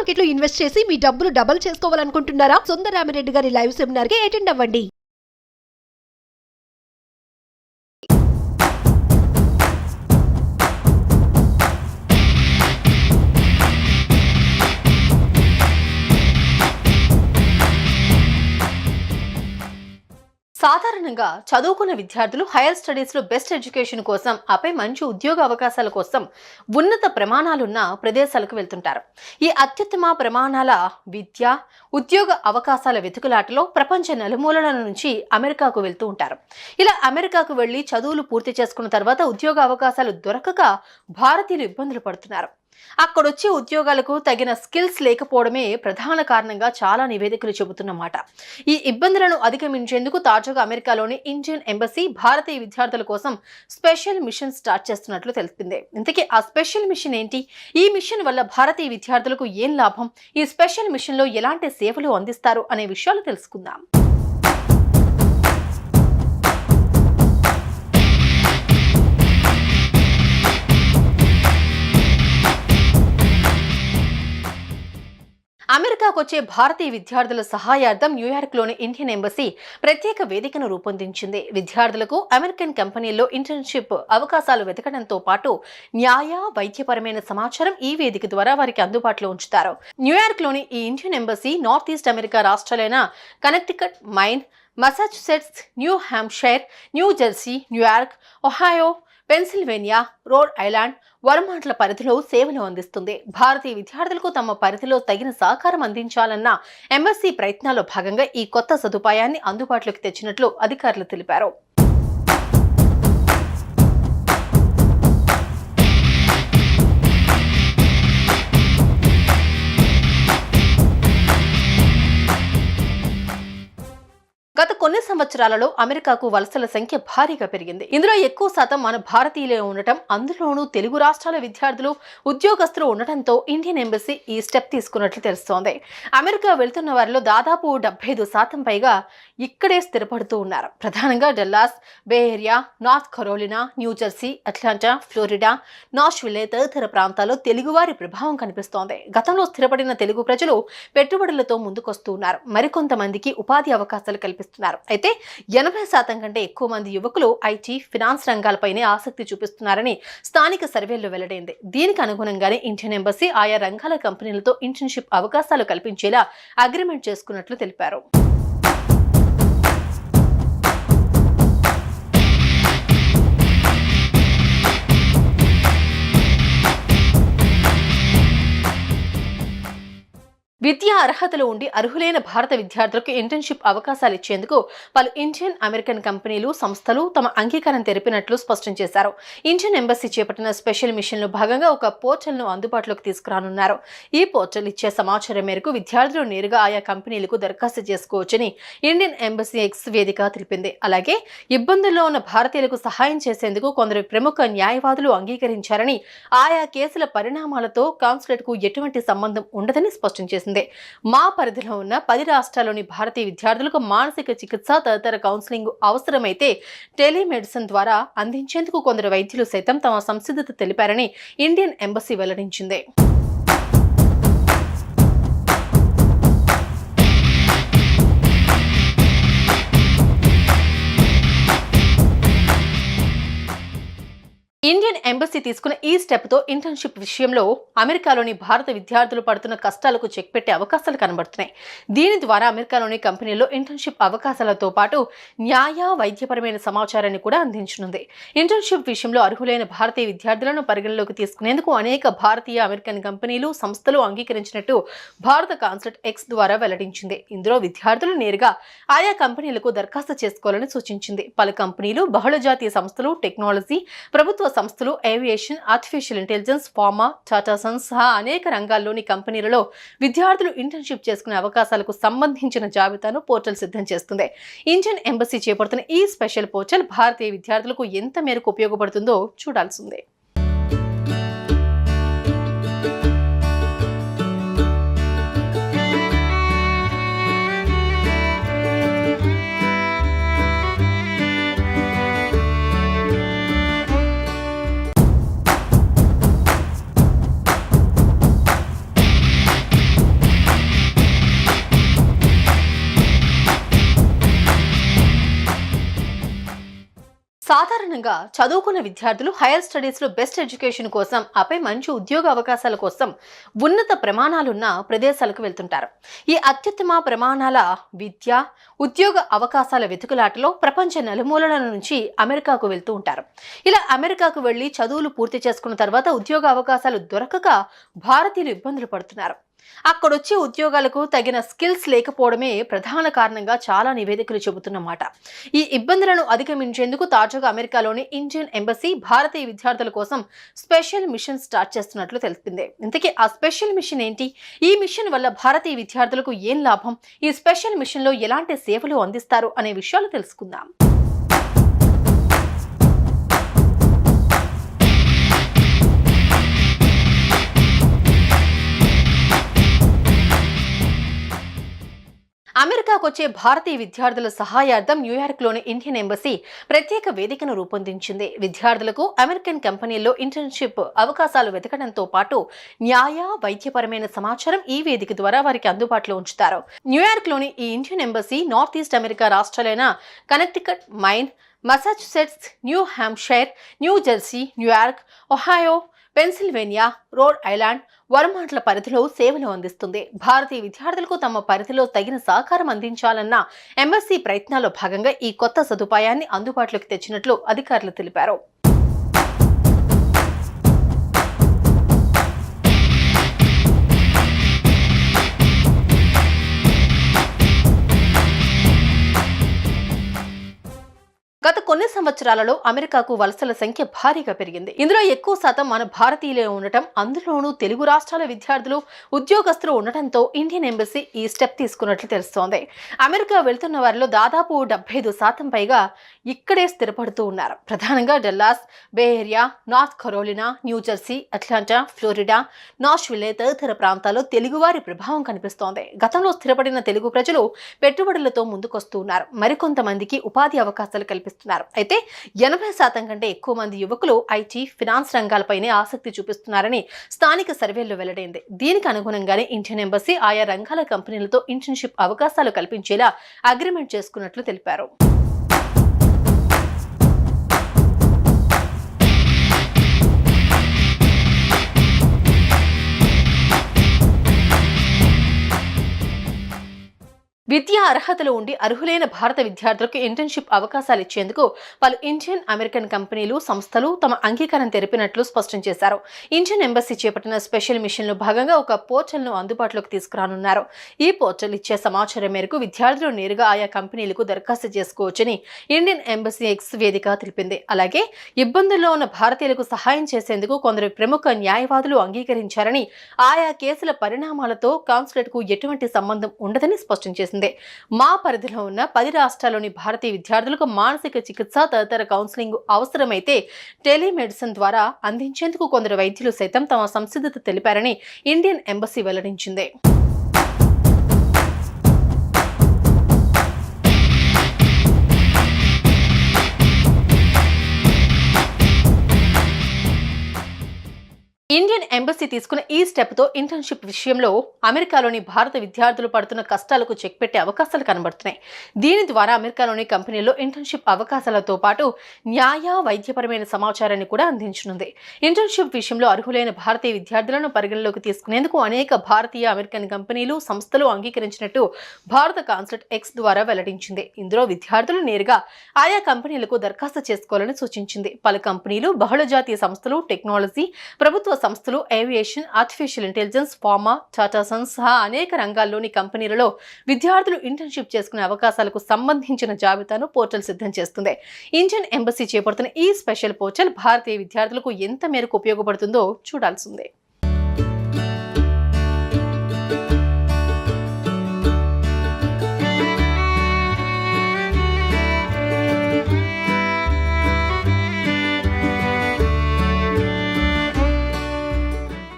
Market లో invest చేసి మీ డబ్బులు డబుల్ చేసుకోవాలనుకుంటున్నారా? సుందరరామిరెడ్డి గారి లైవ్ సెమినార్ కి అటెండ్ అవ్వండి. సాధారణంగా చదువుకున్న విద్యార్థులు హైయర్ స్టడీస్ లో బెస్ట్ ఎడ్యుకేషన్ కోసం ఆపై మంచి ఉద్యోగ అవకాశాల కోసం ఉన్నత ప్రమాణాలున్న ప్రదేశాలకు వెళ్తుంటారు. ఈ అత్యుత్తమ ప్రమాణాల విద్య ఉద్యోగ అవకాశాల వెతుకులాటలో ప్రపంచ నలుమూలల నుంచి అమెరికాకు వెళ్తూ ఉంటారు. ఇలా అమెరికాకు వెళ్లి చదువులు పూర్తి చేసుకున్న తర్వాత ఉద్యోగ అవకాశాలు దొరకక భారతీయులు ఇబ్బందులు పడుతున్నారు. అక్కడొచ్చే ఉద్యోగాలకు తగిన స్కిల్స్ లేకపోవడమే ప్రధాన కారణంగా చాలా నివేదికలు చెబుతున్నమాట. ఈ ఇబ్బందులను అధిగమించేందుకు తాజాగా అమెరికాలోని ఇండియన్ ఎంబసీ భారతీయ విద్యార్థుల కోసం స్పెషల్ మిషన్ స్టార్ట్ చేస్తున్నట్లు తెలిపింది. ఇంతకీ ఆ స్పెషల్ మిషన్ ఏంటి? ఈ మిషన్ వల్ల భారతీయ విద్యార్థులకు ఏం లాభం? ఈ స్పెషల్ మిషన్ లో ఎలాంటి సేవలు అందిస్తారు అనే విషయాలు తెలుసుకుందాం. అమెరికాకు వచ్చే భారతీయ విద్యార్థుల సహాయార్థం న్యూయార్క్లోని ఇండియన్ ఎంబసీ ప్రత్యేక వేదికను రూపొందించింది. విద్యార్థులకు అమెరికన్ కంపెనీల్లో ఇంటర్న్షిప్ అవకాశాలు వెతకడంతో పాటు న్యాయ వైద్యపరమైన సమాచారం ఈ వేదిక ద్వారా వారికి అందుబాటులో ఉంచుతారు. న్యూయార్క్లోని ఈ Indian embassy north east America రాష్ట్రాలైన Connecticut, mine, Massachusetts, new Hampshire, new Jersey, New York, Ohio, Pennsylvania, Rhode Island, వర్మాంట్ల పరిధిలో సేవలు అందిస్తుంది. భారతీయ విద్యార్థులకు తమ పరిధిలో తగిన సహకారం అందించాలన్న ఎంబసీ ప్రయత్నాల్లో భాగంగా ఈ కొత్త సదుపాయాన్ని అందుబాటులోకి తెచ్చినట్లు అధికారులు తెలిపారు. గత కొన్ని సంవత్సరాలలో అమెరికాకు వలసల సంఖ్య భారీగా పెరిగింది. ఇందులో ఎక్కువ శాతం మన భారతీయులే ఉండటం, అందులోనూ తెలుగు రాష్ట్రాల విద్యార్థులు, ఉద్యోగస్తులు ఉండటంతో ఇండియన్ ఎంబసీ ఈ స్టెప్ తీసుకున్నట్లు తెలుస్తోంది. అమెరికా వెళ్తున్న వారిలో దాదాపు 75% పైగా ఇక్కడే స్థిరపడుతూ ఉన్నారు. ప్రధానంగా Dallas, Bay Area, North Carolina, New Jersey, Atlanta, Florida, Nashville తదితర ప్రాంతాల్లో తెలుగువారి ప్రభావం కనిపిస్తోంది. గతంలో స్థిరపడిన తెలుగు ప్రజలు పెట్టుబడులతో ముందుకొస్తూ ఉన్నారు. మరికొంతమందికి ఉపాధి అవకాశాలు కల్పిస్తున్నారు. అయితే 80% కంటే ఎక్కువ మంది యువకులు ఐటీ, ఫినాన్స్ రంగాలపైనే ఆసక్తి చూపిస్తున్నారని స్థానిక సర్వేల్లో వెల్లడైంది. దీనికి అనుగుణంగానే ఇండియన్ ఎంబసీ ఆయా రంగాల కంపెనీలతో ఇంటర్న్షిప్ అవకాశాలు కల్పించేలా అగ్రిమెంట్ చేసుకున్నట్లు తెలిపారు. విద్యా అర్హతలు ఉండి అర్హులైన భారత విద్యార్థులకు ఇంటర్న్షిప్ అవకాశాలు ఇచ్చేందుకు పలు ఇండియన్ అమెరికన్ కంపెనీలు, సంస్థలు తమ అంగీకారం తెలిపినట్లు స్పష్టం చేశారు. ఇండియన్ ఎంబసీ చేపట్టిన స్పెషల్ మిషన్ లో భాగంగా ఒక పోర్టల్ ను అందుబాటులోకి తీసుకురానున్నారు. ఈ పోర్టల్ ఇచ్చే సమాచారం మేరకు విద్యార్థులు నేరుగా ఆయా కంపెనీలకు దరఖాస్తు చేసుకోవచ్చని ఇండియన్ ఎంబసీ ఎక్స్ వేదిక తెలిపింది. అలాగే ఇబ్బందుల్లో ఉన్న భారతీయులకు సహాయం చేసేందుకు కొందరు ప్రముఖ న్యాయవాదులు అంగీకరించారని, ఆయా కేసుల పరిణామాలతో కాన్సులేట్ కు ఎటువంటి సంబంధం ఉండదని స్పష్టం చేసింది. మా పరిధిలో ఉన్న 10 రాష్ట్రాల్లోని భారతీయ విద్యార్థులకు మానసిక చికిత్స తదితర కౌన్సిలింగ్ అవసరమైతే టెలిమెడిసిన్ ద్వారా అందించేందుకు కొందరు వైద్యులు సైతం తమ సంసిద్ధత తెలిపారని ఇండియన్ ఎంబసీ వెల్లడించింది. ఇండియన్ ఎంబసీ తీసుకున్న ఈ స్టెప్ తో ఇంటర్న్షిప్ విషయంలో అమెరికాలోని భారత విద్యార్థులు పడుతున్న కష్టాలకు చెక్ పెట్టే అవకాశాలు కనబడుతున్నాయి. దీని ద్వారా అమెరికాలోని కంపెనీల్లో ఇంటర్న్షిప్ అవకాశాలతో పాటు న్యాయ వైద్యపరమైన సమాచారాన్ని కూడా అందించనుంది. ఇంటర్న్షిప్ విషయంలో అర్హులైన భారతీయ విద్యార్థులను పరిగణలోకి తీసుకునేందుకు అనేక భారతీయ అమెరికన్ కంపెనీలు, సంస్థలు అంగీకరించినట్టు భారత కాన్సులేట్ ఎక్స్ ద్వారా వెల్లడించింది. ఇందులో విద్యార్థులు నేరుగా ఆయా కంపెనీలకు దరఖాస్తు చేసుకోవాలని సూచించింది. పలు కంపెనీలు, బహుళజాతీయ సంస్థలు, టెక్నాలజీ, ప్రభుత్వ సంస్థలు, aviation, artificial intelligence, pharma, Tata Sons సహా అనేక రంగాల్లోని కంపెనీలలో విద్యార్థులు ఇంటర్న్షిప్ చేసుకునే అవకాశాలకు సంబంధించిన జాబితాను పోర్టల్ సిద్ధం చేస్తుంది. ఇండియన్ ఎంబసీ చేపడుతున్న ఈ స్పెషల్ పోర్టల్ భారతీయ విద్యార్థులకు ఎంత మేరకు ఉపయోగపడుతుందో చూడాల్సిందే. సాధారణంగా చదువుకున్న విద్యార్థులు హైయర్ స్టడీస్లో బెస్ట్ ఎడ్యుకేషన్ కోసం, ఆపై మంచి ఉద్యోగ అవకాశాల కోసం ఉన్నత ప్రమాణాలున్న ప్రదేశాలకు వెళ్తుంటారు. ఈ అత్యుత్తమ ప్రమాణాల విద్య, ఉద్యోగ అవకాశాల వెతుకులాటలో ప్రపంచ నలుమూలల నుంచి అమెరికాకు వెళ్తూ ఉంటారు. ఇలా అమెరికాకు వెళ్లి చదువులు పూర్తి చేసుకున్న తర్వాత ఉద్యోగ అవకాశాలు దొరకక భారతీయులు ఇబ్బందులు పడుతున్నారు. అక్కడొచ్చే ఉద్యోగాలకు తగిన స్కిల్స్ లేకపోవడమే ప్రధాన కారణంగా చాలా నివేదికలు చెబుతున్నమాట. ఈ ఇబ్బందులను అధిగమించేందుకు తాజాగా అమెరికాలోని ఇండియన్ ఎంబసీ భారతీయ విద్యార్థుల కోసం స్పెషల్ మిషన్ స్టార్ట్ చేస్తున్నట్లు తెలిపింది. ఇంతకీ ఆ స్పెషల్ మిషన్ ఏంటి? ఈ మిషన్ వల్ల భారతీయ విద్యార్థులకు ఏం లాభం? ఈ స్పెషల్ మిషన్ లో ఎలాంటి సేవలు అందిస్తారు అనే విషయాలు తెలుసుకుందాం. అమెరికాకు వచ్చే భారతీయ విద్యార్థుల సహాయార్థం న్యూయార్క్లోని ఇండియన్ ఎంబసీ ప్రత్యేక వేదికను రూపొందించింది. విద్యార్థులకు అమెరికన్ కంపెనీల్లో ఇంటర్న్షిప్ అవకాశాలు వెతకడంతో పాటు న్యాయ, వైద్యపరమైన సమాచారం ఈ వేదిక ద్వారా వారికి అందుబాటులో ఉంచుతారు. న్యూయార్క్లోని ఈ Indian embassy north east America రాష్ట్రాలైన Connecticut, mine, Massachusetts, new Hampshire, new Jersey, New York, Ohio, Pennsylvania, Rhode Island, వర్మాంట్ల పరిధిలో సేవలు అందిస్తుంది. భారతీయ విద్యార్థులకు తమ పరిధిలో తగిన సహకారం అందించాలన్న ఎంబసీ ప్రయత్నాల్లో భాగంగా ఈ కొత్త సదుపాయాన్ని అందుబాటులోకి తెచ్చినట్లు అధికారులు తెలిపారు. గత కొన్ని సంవత్సరాలలో అమెరికాకు వలసల సంఖ్య భారీగా పెరిగింది. ఇందులో ఎక్కువ శాతం మన భారతీయులే ఉండటం, అందులోనూ తెలుగు రాష్ట్రాల విద్యార్థులు, ఉద్యోగస్తులు ఉండటంతో ఇండియన్ ఎంబసీ ఈ స్టెప్ తీసుకున్నట్లు తెలుస్తోంది. అమెరికా వెళ్తున్న వారిలో దాదాపు 75% పైగా ఇక్కడే స్థిరపడుతూ ఉన్నారు. ప్రధానంగా Dallas, Bay Area, North Carolina, New Jersey, Atlanta, Florida, Nashville తదితర ప్రాంతాల్లో తెలుగువారి ప్రభావం కనిపిస్తోంది. గతంలో స్థిరపడిన తెలుగు ప్రజలు పెట్టుబడులతో ముందుకొస్తూ ఉన్నారు. మరికొంతమందికి ఉపాధి అవకాశాలు కల్పిస్తున్నారు. అయితే 80% కంటే ఎక్కువ మంది యువకులు ఐటీ, ఫినాన్స్ రంగాలపైనే ఆసక్తి చూపిస్తున్నారని స్థానిక సర్వేల్లో వెల్లడైంది. దీనికి అనుగుణంగానే ఇండియన్ ఎంబసీ ఆయా రంగాల కంపెనీలతో ఇంటర్న్షిప్ అవకాశాలు కల్పించేలా అగ్రిమెంట్ చేసుకున్నట్లు తెలిపారు. విద్యా అర్హతలు ఉండి అర్హులైన భారత విద్యార్థులకు ఇంటర్న్షిప్ అవకాశాలు ఇచ్చేందుకు పలు ఇండియన్ అమెరికన్ కంపెనీలు, సంస్థలు తమ అంగీకారం తెలిపినట్లు స్పష్టం చేశారు. ఇండియన్ ఎంబసీ చేపట్టిన స్పెషల్ మిషన్లో భాగంగా ఒక పోర్టల్ను అందుబాటులోకి తీసుకురానున్నారు. ఈ పోర్టల్ ఇచ్చే సమాచారం మేరకు విద్యార్థులు నేరుగా ఆయా కంపెనీలకు దరఖాస్తు చేసుకోవచ్చని ఇండియన్ ఎంబసీ ఎక్స్ వేదిక తెలిపింది. అలాగే ఇబ్బందుల్లో ఉన్న భారతీయులకు సహాయం చేసేందుకు కొందరు ప్రముఖ న్యాయవాదులు అంగీకరించారని, ఆయా కేసుల పరిణామాలతో కాన్సులేట్కు ఎటువంటి సంబంధం ఉండదని స్పష్టం చేసింది. మా పరిధిలో ఉన్న 10 రాష్ట్రాల్లోని భారతీయ విద్యార్థులకు మానసిక చికిత్స తదితర కౌన్సిలింగ్ అవసరమైతే టెలిమెడిసిన్ ద్వారా అందించేందుకు కొందరు వైద్యులు సైతం తమ సంసిద్ధత తెలిపారని ఇండియన్ ఎంబసీ వెల్లడించింది. ఇండియన్ ఎంబసీ తీసుకున్న ఈ స్టెప్తో ఇంటర్న్షిప్ విషయంలో అమెరికాలోని భారత విద్యార్థులు పడుతున్న కష్టాలకు చెక్ పెట్టే అవకాశాలు కనబడుతున్నాయి. దీని ద్వారా అమెరికాలోని కంపెనీల్లో ఇంటర్న్షిప్ అవకాశాలతో పాటు న్యాయ, వైద్యపరమైన సమాచారాన్ని కూడా అందించనుంది. ఇంటర్న్షిప్ విషయంలో అర్హులైన భారతీయ విద్యార్థులను పరిగణలోకి తీసుకునేందుకు అనేక భారతీయ, అమెరికన్ కంపెనీలు, సంస్థలు అంగీకరించినట్టు భారత కాన్సులేట్ ఎక్స్ ద్వారా వెల్లడించింది. ఇందులో విద్యార్థులు నేరుగా ఆయా కంపెనీలకు దరఖాస్తు చేసుకోవాలని సూచించింది. పలు కంపెనీలు, బహుళజాతీయ సంస్థలు, టెక్నాలజీ, ప్రభుత్వ సంస్థలు, aviation, artificial intelligence, pharma, Tata Sons సహా అనేక రంగాల్లోని కంపెనీలలో విద్యార్థులు ఇంటర్న్షిప్ చేసుకునే అవకాశాలకు సంబంధించిన జాబితాను పోర్టల్ సిద్ధం చేస్తుంది. ఇండియన్ ఎంబసీ చేపడుతున్న ఈ స్పెషల్ పోర్టల్ భారతీయ విద్యార్థులకు ఎంత మేరకు ఉపయోగపడుతుందో చూడాల్సిందే.